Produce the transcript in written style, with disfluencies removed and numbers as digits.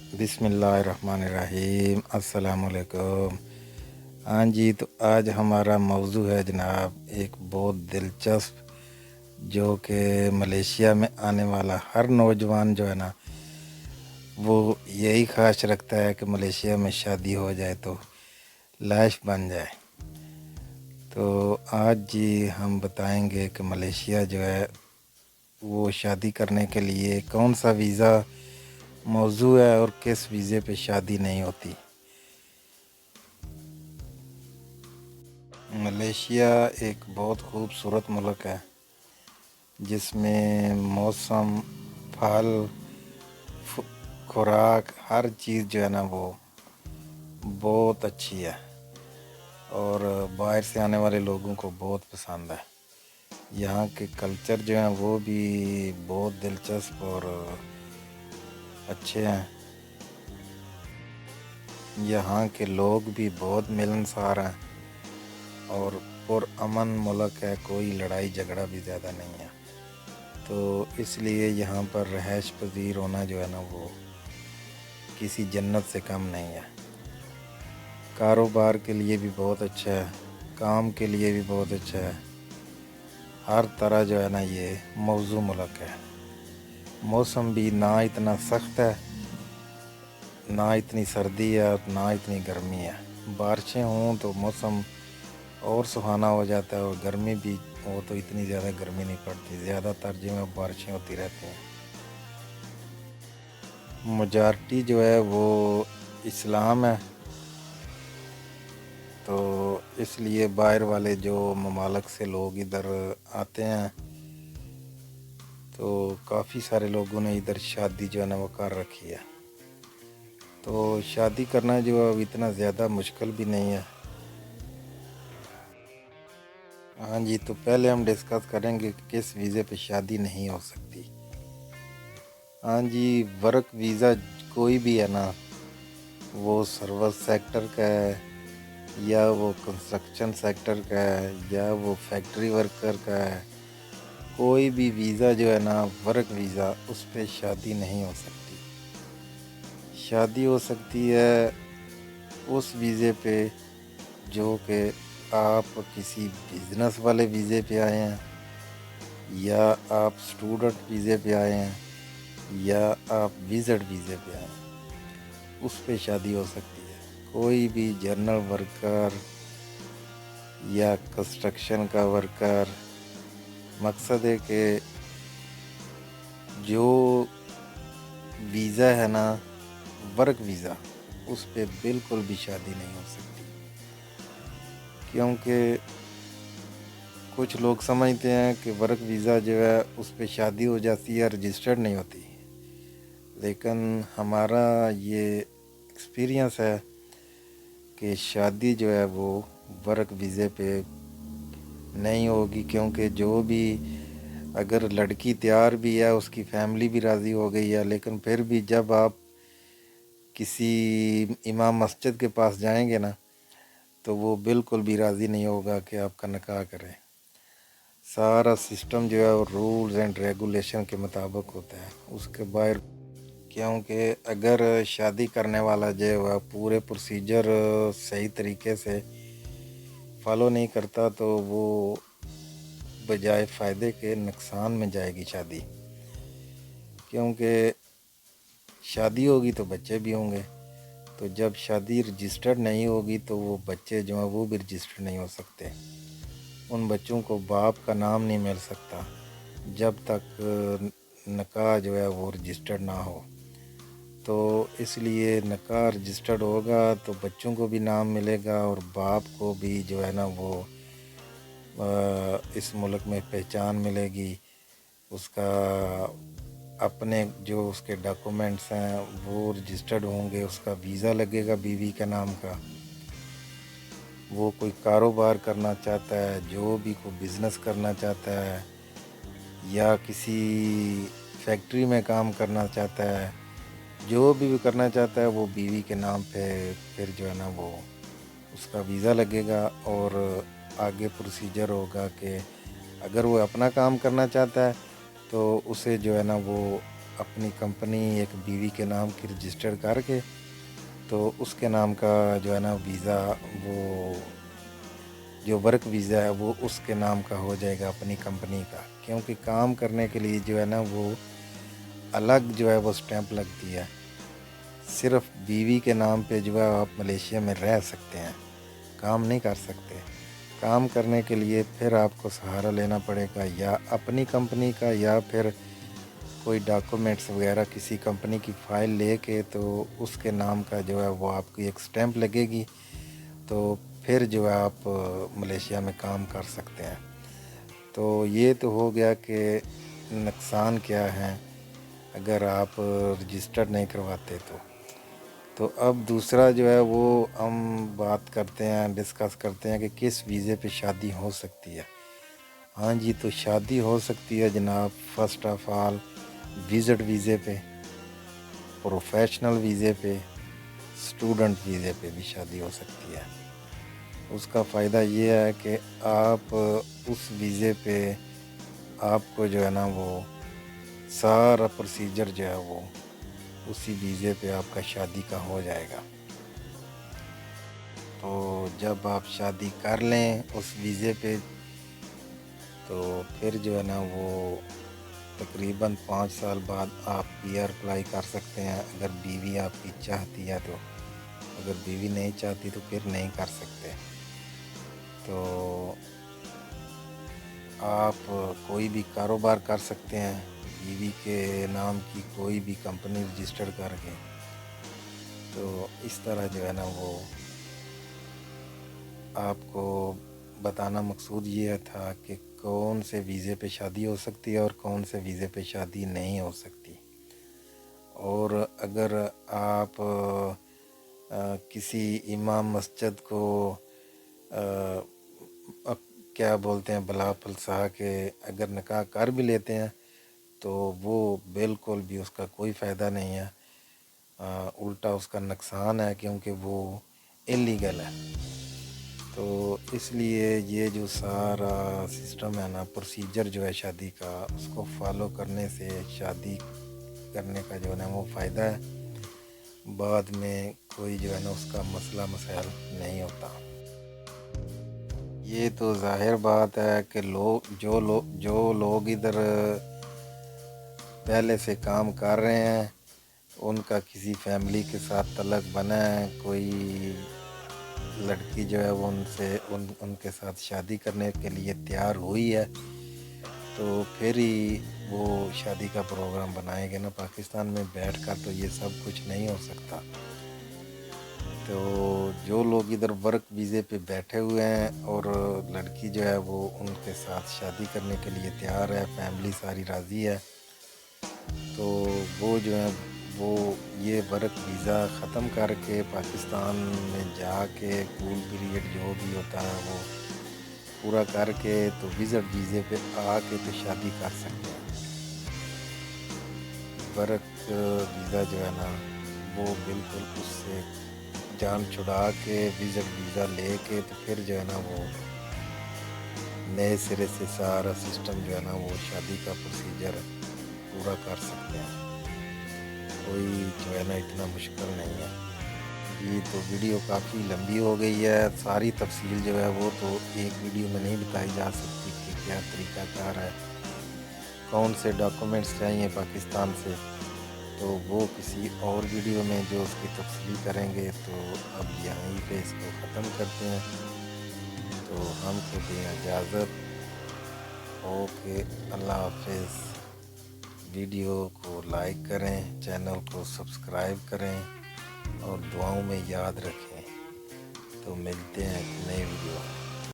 बिस्मिल्लाहिर्रहमानिर्रहीम अस्सलाम वालेकुम। हाँ जी, तो आज हमारा मौजू है जनाब एक बहुत दिलचस्प, जो कि मलेशिया में आने वाला हर नौजवान जो है ना, वो यही ख्वाहिश रखता है कि मलेशिया में शादी हो जाए तो लाइफ बन जाए। तो आज जी हम बताएंगे कि मलेशिया जो है वो शादी करने के लिए कौन सा वीज़ा मौजू है और किस वीज़े पे शादी नहीं होती। मलेशिया एक बहुत खूबसूरत मुल्क है जिसमें मौसम, फल, खुराक, हर चीज़ जो है ना वो बहुत अच्छी है और बाहर से आने वाले लोगों को बहुत पसंद है। यहाँ के कल्चर जो हैं वो भी बहुत दिलचस्प और अच्छे हैं। यहाँ के लोग भी बहुत मिलनसार हैं और पुरअमन मुल्क है, कोई लड़ाई झगड़ा भी ज़्यादा नहीं है। तो इसलिए यहाँ पर रहायश पजीर होना जो है ना वो किसी जन्नत से कम नहीं है। कारोबार के लिए भी बहुत अच्छा है, काम के लिए भी बहुत अच्छा है, हर तरह जो है ना ये मौजू मुल्क है। मौसम भी ना इतना सख्त है, ना इतनी सर्दी है और ना इतनी गर्मी है। बारिशें हों तो मौसम और सुहाना हो जाता है और गर्मी भी हो तो इतनी ज़्यादा गर्मी नहीं पड़ती, ज़्यादातर जो है बारिशें होती रहती हैं। मेजॉरिटी जो है वो इस्लाम है, तो इसलिए बाहर वाले जो ममालिक से लोग इधर आते हैं तो काफ़ी सारे लोगों ने इधर शादी जो है ना वो कर रखी है। तो शादी करना जो है इतना ज़्यादा मुश्किल भी नहीं है। हाँ जी, तो पहले हम डिस्कस करेंगे कि किस वीज़े पे शादी नहीं हो सकती। हाँ जी, वर्क वीज़ा कोई भी है ना, वो सर्विस सेक्टर का है या वो कंस्ट्रक्शन सेक्टर का है या वो फैक्ट्री वर्कर का है, कोई भी वीज़ा जो है ना वर्क वीज़ा, उस पे शादी नहीं हो सकती। शादी हो सकती है उस वीज़े पे जो कि आप किसी बिज़नेस वाले वीज़े पे आए हैं या आप स्टूडेंट वीज़े पे आए हैं या आप विज़िट वीज़े पे आए हैं, उस पे शादी हो सकती है। कोई भी जनरल वर्कर या कंस्ट्रक्शन का वर्कर, मकसद है कि जो वीज़ा है ना वर्क वीज़ा, उस पे बिल्कुल भी शादी नहीं हो सकती। क्योंकि कुछ लोग समझते हैं कि वर्क वीज़ा जो है उस पे शादी हो जाती है, रजिस्टर्ड नहीं होती। लेकिन हमारा ये एक्सपीरियंस है कि शादी जो है वो वर्क वीज़े पे नहीं होगी, क्योंकि जो भी अगर लड़की तैयार भी है, उसकी फैमिली भी राज़ी हो गई है, लेकिन फिर भी जब आप किसी इमाम मस्जिद के पास जाएंगे ना, तो वो बिल्कुल भी राज़ी नहीं होगा कि आपका निकाह करें। सारा सिस्टम जो है वो रूल्स एंड रेगुलेशन के मुताबिक होता है, उसके बाहर। क्योंकि अगर शादी करने वाला जो है वह पूरे प्रोसीजर सही तरीके से फॉलो नहीं करता तो वो बजाय फ़ायदे के नुकसान में जाएगी शादी। क्योंकि शादी होगी तो बच्चे भी होंगे, तो जब शादी रजिस्टर्ड नहीं होगी तो वो बच्चे जो हैं वो भी रजिस्टर्ड नहीं हो सकते। उन बच्चों को बाप का नाम नहीं मिल सकता जब तक निकाह जो है वो रजिस्टर्ड ना हो। तो इसलिए निकाह रजिस्टर्ड होगा तो बच्चों को भी नाम मिलेगा और बाप को भी जो है ना वो इस मुल्क में पहचान मिलेगी। उसका अपने जो उसके डॉक्यूमेंट्स हैं वो रजिस्टर्ड होंगे, उसका वीज़ा लगेगा बीवी के नाम का। वो कोई कारोबार करना चाहता है, जो भी कोई बिज़नेस करना चाहता है या किसी फैक्ट्री में काम करना चाहता है, जो भी करना चाहता है वो बीवी के नाम पे फिर जो है ना वो उसका वीज़ा लगेगा। और आगे प्रोसीजर होगा कि अगर वो अपना काम करना चाहता है तो उसे जो है ना वो اپنی کمپنی ایک بیوی کے نام کی رجسٹر کر کے تو اس کے نام کا جو ہے نا ویزا، وہ جو ورک ویزا ہے وہ اس کے نام کا ہو جائے گا اپنی کمپنی کا، کیونکہ کام کرنے کے لیے جو ہے نا وہ الگ جو ہے وہ سٹیمپ لگتی ہے۔ صرف بیوی کے نام پہ جو ہے آپ ملیشیا میں رہ سکتے ہیں، کام نہیں کر سکتے۔ کام کرنے کے لیے پھر آپ کو سہارا لینا پڑے گا یا اپنی کمپنی کا، یا پھر کوئی ڈاکومنٹس وغیرہ کسی کمپنی کی فائل لے کے تو اس کے نام کا جو ہے وہ آپ کی ایک سٹیمپ لگے گی، تو پھر جو ہے آپ ملیشیا میں کام کر سکتے ہیں۔ تو یہ تو ہو گیا کہ نقصان کیا ہے اگر آپ رجسٹرڈ نہیں کرواتے تو اب دوسرا جو ہے وہ ہم بات کرتے ہیں، ڈسکس کرتے ہیں کہ کس ویزے پہ شادی ہو سکتی ہے۔ ہاں جی، تو شادی ہو سکتی ہے جناب فرسٹ آف آل وزٹ ویزے پہ، پروفیشنل ویزے پہ، اسٹوڈنٹ ویزے پہ بھی شادی ہو سکتی ہے۔ اس کا فائدہ یہ ہے کہ آپ اس ویزے پہ آپ کو جو ہے نا وہ سارا پروسیجر جو ہے وہ اسی ویزے پہ آپ کا شادی کا ہو جائے گا۔ تو جب آپ شادی کر لیں اس ویزے پہ تو پھر جو ہے نا وہ تقریباً 5 سال بعد آپ پی آر اپلائی کر سکتے ہیں، اگر بیوی آپ کی چاہتی ہے تو۔ اگر بیوی نہیں چاہتی تو پھر نہیں کر سکتے۔ تو آپ کوئی بھی کاروبار کر سکتے ہیں بیوی کے نام کی کوئی بھی کمپنی رجسٹر کر کے۔ تو اس طرح جو ہے نا وہ آپ کو بتانا مقصود یہ تھا کہ کون سے ویزے پہ شادی ہو سکتی ہے اور کون سے ویزے پہ شادی نہیں ہو سکتی۔ اور اگر آپ کسی امام مسجد کو کیا بولتے ہیں بلا پلسا کے اگر نکاح کر بھی لیتے ہیں تو وہ بالکل بھی اس کا کوئی فائدہ نہیں ہے، الٹا اس کا نقصان ہے، کیونکہ وہ انلیگل ہے۔ تو اس لیے یہ جو سارا سسٹم ہے نا، پروسیجر جو ہے شادی کا، اس کو فالو کرنے سے شادی کرنے کا جو ہے نا وہ فائدہ ہے، بعد میں کوئی جو ہے نا اس کا مسئلہ مسائل نہیں ہوتا۔ یہ تو ظاہر بات ہے کہ جو لوگ ادھر پہلے سے کام کر رہے ہیں ان کا کسی فیملی کے ساتھ تعلق بنا ہے، کوئی لڑکی جو ہے وہ ان کے ساتھ شادی کرنے کے لیے تیار ہوئی ہے تو پھر ہی وہ شادی کا پروگرام بنائیں گے نا۔ پاکستان میں بیٹھ کر تو یہ سب کچھ نہیں ہو سکتا۔ تو جو لوگ ادھر ورک ویزے پہ بیٹھے ہوئے ہیں اور لڑکی جو ہے وہ ان کے ساتھ شادی کرنے کے لیے تیار ہے، فیملی ساری راضی ہے، تو وہ جو ہے وہ یہ ورک ویزا ختم کر کے پاکستان میں جا کے کول پیریڈ جو بھی ہوتا ہے وہ پورا کر کے تو وزٹ ویزے پہ آ کے تو شادی کر سکتے ہیں۔ ورک ویزا جو ہے نا وہ بالکل اس سے جان چھڑا کے وزٹ ویزا لے کے تو پھر جو ہے نا وہ نئے سرے سے سارا سسٹم جو ہے نا وہ شادی کا پروسیجر پورا کر سکتے ہیں۔ کوئی جو ہے نا اتنا مشکل نہیں ہے۔ یہ تو ویڈیو کافی لمبی ہو گئی ہے، ساری تفصیل جو ہے وہ تو ایک ویڈیو میں نہیں بتائی جا سکتی کہ کیا طریقہ کار ہے، کون سے ڈاکومنٹس چاہیے پاکستان سے، تو وہ کسی اور ویڈیو میں جو اس کی تفصیل کریں گے۔ تو اب یہیں پہ اس کو ختم کرتے ہیں، تو ہم کو دیں اجازت۔ اوکے، اللہ حافظ۔ ویڈیو کو لائک کریں، چینل کو سبسکرائب کریں اور دعاؤں میں یاد رکھیں۔ تو ملتے ہیں ایک نئے ویڈیو میں۔